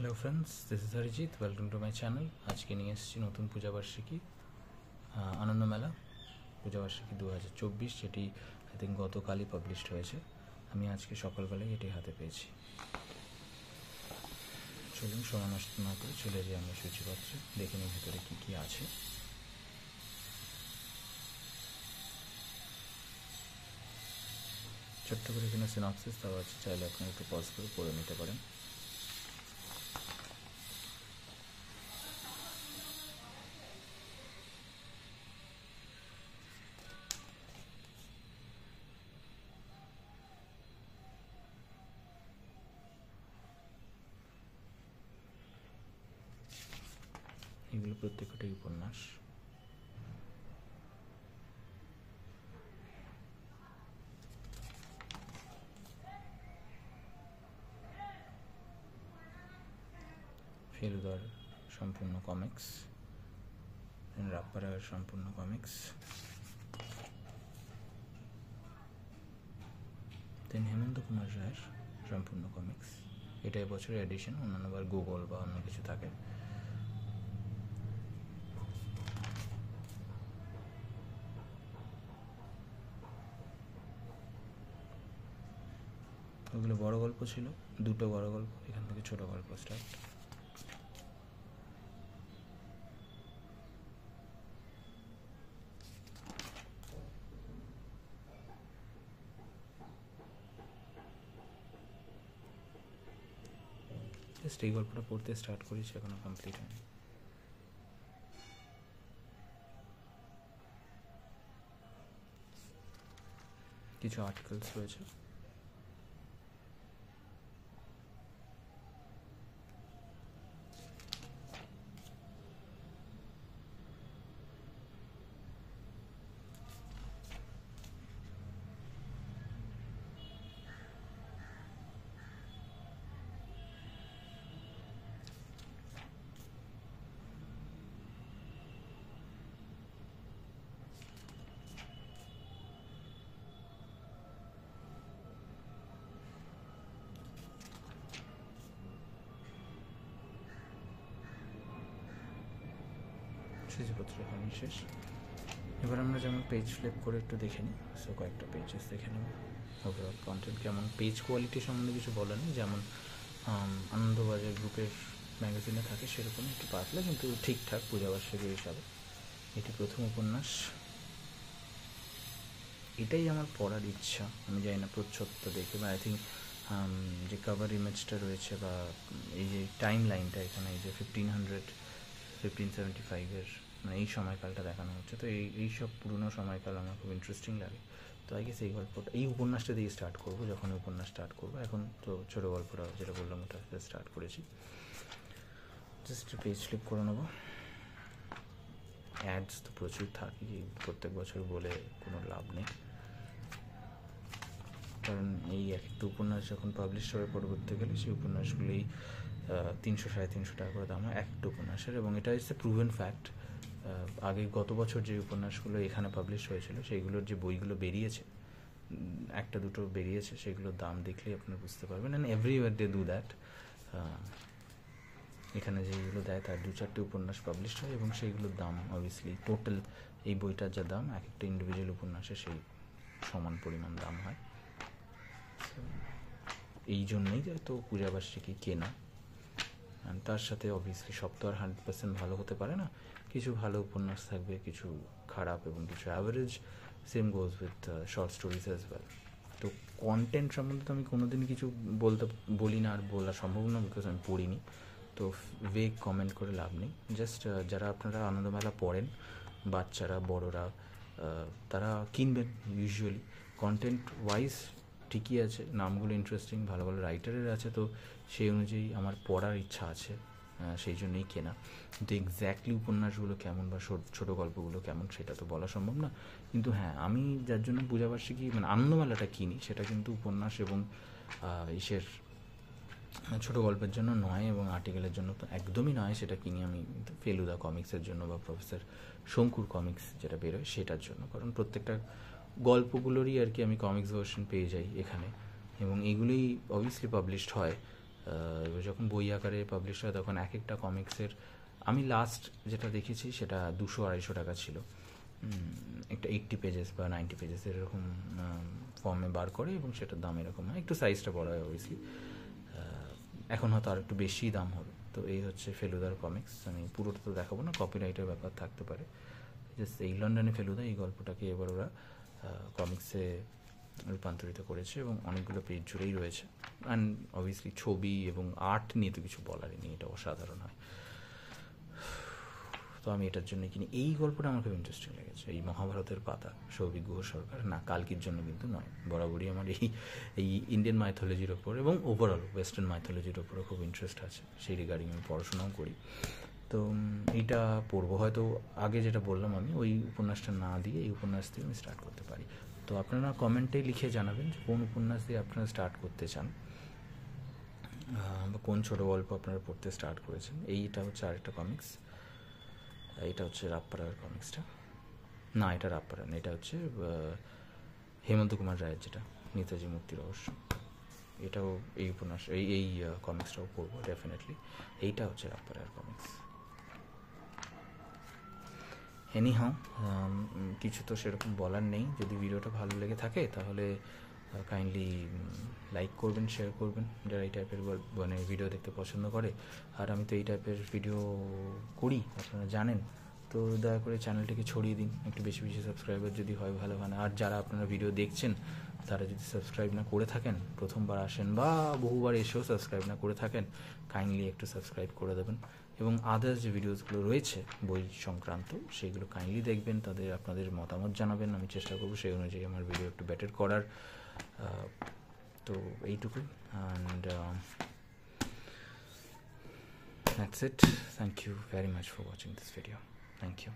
Hello friends, this is Arijit. Welcome to my channel. আজকে নিয়ে এসেছি নতুন পূজাবার্ষিকী আনন্দমেলা পূজাবার্ষিকী 2024, যেটি আই থিঙ্ক গতকালই পাবলিশড হয়েছে। আমি আজকে সকালবেলায় এটি হাতে পেয়েছি। চলুন সময় নষ্ট না করে চলে যাই আমরা সূচিপত্রে, দেখে নিই ভেতরে কী কী আছে। ছোট্ট করে এখানে সিনপসিস দেওয়া আছে, চাইলে আপনি একটু পজ করে পড়ে নিতে পারেন। এগুলো প্রত্যেকটাই উপন্যাস। ফেলুদার সম্পূর্ণ কমিক্স, রাপ্পারায়ের সম্পূর্ণ কমিক্স, দেন হেমন্ত কুমার রায়ের সম্পূর্ণ কমিক্স। এটা এবছরের এডিশন, অন্যান্যবার গুগল বা অন্য কিছু থাকে। ওগুলো বড় গল্প ছিল, দুটো বড় গল্প, এখান থেকে ছোট গল্প স্টার্ট। জাস্ট এই গল্পটা পড়তে স্টার্ট করেছি, এখনো কমপ্লিট হয়নি। কিছু আর্টিকেলস রয়েছে। সূচিপত্র এখানে শেষ। এবার আমরা যেমন পেজ ফ্লিপ করে একটু দেখে নিই, সো কয়েকটা পেজেস দেখে নেব। ওভারঅল কন্টেন্ট কেমন, পেজ কোয়ালিটি সম্বন্ধে কিছু বলা নেই, যেমন আনন্দবাজার গ্রুপের ম্যাগাজিনে থাকে সেরকম একটু পাতলা, কিন্তু ঠিকঠাক পূজাবার্ষিকী হিসাবে। এটি প্রথম উপন্যাস। এটাই আমার পড়ার ইচ্ছা। আমি জানি না প্রচ্ছদটা দেখে, বা আই থিঙ্ক যে কভার ইমেজটা রয়েছে বা এই যে টাইম লাইনটা এখানে, এই যে 1575-এর মানে এই সময়কালটা দেখানো হচ্ছে, তো এইসব পুরনো সময়কাল আমার খুব ইন্টারেস্টিং লাগে। তো আই গেস এই গল্পটা, এই উপন্যাসটা দিয়ে স্টার্ট করবো। যখন উপন্যাস স্টার্ট করবো, এখন তো ছোটো গল্পটা যেটা বললাম ওটা স্টার্ট করেছি। জাস্ট পেজ ফ্লিপ করে নেবো। অ্যাডস তো প্রচুর থাকে, প্রত্যেক বছর বলে কোনো লাভ নেই, কারণ এই এক একটা উপন্যাস যখন পাবলিশ হবে পরবর্তীকালে, সেই উপন্যাসগুলোই 300-350 টাকা করে দাম হয় এক একটা উপন্যাসের। এবং এটা হচ্ছে প্রুভেন ফ্যাক্ট। আগে গত বছর যে উপন্যাসগুলো এখানে পাবলিশ হয়েছিল, সেইগুলোর যে বইগুলো বেরিয়েছে, একটা দুটো বেরিয়েছে, সেগুলোর দাম দেখলেই আপনারা বুঝতে পারবেন। And everywhere they do that. এখানে যেগুলো দেয় তার 2-4টে উপন্যাস পাবলিশ হয়, এবং সেইগুলোর দাম অবভিয়াসলি টোটাল এই বইটার যা দাম, এক একটা ইন্ডিভিজুয়াল উপন্যাসে সেই সমান পরিমাণ দাম হয়। এই জন্যই তো পূজাবার্ষিকী কেনা। তার সাথে অবভিয়াসলি সব তো আর 100% ভালো হতে পারে না, কিছু ভালো উপন্যাস থাকবে, কিছু খারাপ, এবং কিছু average. Same goes with short stories as well. তো কন্টেন্ট সম্বন্ধে তো আমি কোনোদিন কিছু বলি না, আর বলা সম্ভব না, বিকজ আমি পড়িনি। তো ভেগ কমেন্ট করে লাভ নেই। জাস্ট যারা আপনারা আনন্দমেলা পড়েন, বাচ্চারা বড়রা, তারা কিনবেন। ইউজুয়ালি কন্টেন্ট ওয়াইজ ঠিকই আছে, নামগুলো ইন্টারেস্টিং, ভালো ভালো রাইটারের আছে, তো সেই অনুযায়ী আমার পড়ার ইচ্ছা আছে, সেই জন্যই কেনা। কিন্তু এক্স্যাক্টলি উপন্যাসগুলো কেমন বা ছোটো গল্পগুলো কেমন সেটা তো বলা সম্ভব না। কিন্তু হ্যাঁ, আমি যার জন্য পূজাবার্ষিকী মানে আনন্দমেলাটা কিনি, সেটা কিন্তু উপন্যাস এবং ইসের ছোটো গল্পের জন্য নয়, এবং আর্টিকেলের জন্য তো একদমই নয়। সেটা কিনি আমি ফেলুদা কমিক্সের জন্য বা প্রফেসর শঙ্কুর কমিক্স যেটা বেরোয় সেটার জন্য, কারণ প্রত্যেকটা গল্পগুলোরই আর কি আমি কমিক্স ভার্সন পেয়ে যাই এখানে, এবং এইগুলোই অবভিয়াসলি পাবলিশড হয় এবার যখন বই আকারে পাবলিশ হয় তখন এক একটা কমিক্সের, আমি লাস্ট যেটা দেখেছি সেটা 200-250 টাকা ছিল, একটা 80 পেজেস বা 90 পেজেস এরকম ফর্মে বার করে, এবং সেটার দাম এরকম হয়, একটু সাইজটা বড় হয় অবভিয়াসলি, এখন হয়তো আর একটু বেশি দাম হবে। তো এই হচ্ছে ফেলুদার কমিক্স। আমি পুরোটা তো দেখাবো না, কপিরাইটের ব্যাপার থাকতে পারে। জাস্ট এই লন্ডনে ফেলুদা এই গল্পটাকে এবার ওরা কমিক্সে রূপান্তরিত করেছে এবং অনেকগুলো পেজ জুড়েই রয়েছে। অ্যান্ড অবভিয়াসলি ছবি এবং আর্ট নিয়ে তো কিছু বলারই নেই, এটা অসাধারণ হয়। তো আমি এটার জন্য কিনি। এই গল্পটা আমার খুব ইন্টারেস্টিং লেগেছে, এই মহাভারতের পাতা, সৌভিক গুহ সরকার, না কালকির জন্য কিন্তু নয়, বরাবরই আমার এই ইন্ডিয়ান মাইথোলজির ওপর এবং ওভারঅল ওয়েস্টার্ন মাইথোলজির ওপরও খুব ইন্টারেস্ট আছে, সেই রিগার্ডিং আমি পড়াশোনাও করি। তো এইটা পড়বো হয়তো, আগে যেটা বললাম আমি ওই উপন্যাসটা না দিয়ে এই উপন্যাস দিয়ে আমি স্টার্ট করতে পারি। তো আপনারা কমেন্টে লিখে জানাবেন যে কোন উপন্যাস দিয়ে আপনারা স্টার্ট করতে চান, বা কোন ছোটো গল্প আপনারা পড়তে স্টার্ট করেছেন। এইটা হচ্ছে আরেকটা কমিক্স, এটা হচ্ছে রাপ্পারার কমিক্সটা, না এটা রাপ্পারা না, এটা হচ্ছে হেমন্ত কুমার রায়ের যেটা নেতাজি মুক্তি রহস্য, এটাও এই উপন্যাস এই কমিক্সটাও পড়বো ডেফিনেটলি। এইটা হচ্ছে রাপ্পারার কমিক্স। এনিহাও কিছু তো সেরকম বলার নেই। যদি ভিডিওটা ভালো লেগে থাকে তাহলে কাইন্ডলি লাইক করবেন, শেয়ার করবেন যারা এই টাইপের মানে ভিডিও দেখতে পছন্দ করে। আর আমি তো এই টাইপের ভিডিও করি, আপনারা জানেন। তো দয়া করে চ্যানেলটিকে ছড়িয়ে দিন, একটু বেশি বেশি সাবস্ক্রাইবার যদি হয় ভালো হয়। আর যারা আপনারা ভিডিও দেখছেন তারা যদি সাবস্ক্রাইব না করে থাকেন, প্রথমবার আসেন বা বহুবার এসেও সাবস্ক্রাইব না করে থাকেন, কাইন্ডলি একটু সাবস্ক্রাইব করে দেবেন। এবং আদার্স যে ভিডিওসগুলো রয়েছে বই সংক্রান্ত সেগুলো কাইন্ডলি দেখবেন, তাদের আপনাদের মতামত জানাবেন, আমি চেষ্টা করবো সেই অনুযায়ী আমার ভিডিও একটু বেটার করার। তো এইটুকুই, and that's it. Thank you very much for watching this video. Thank you.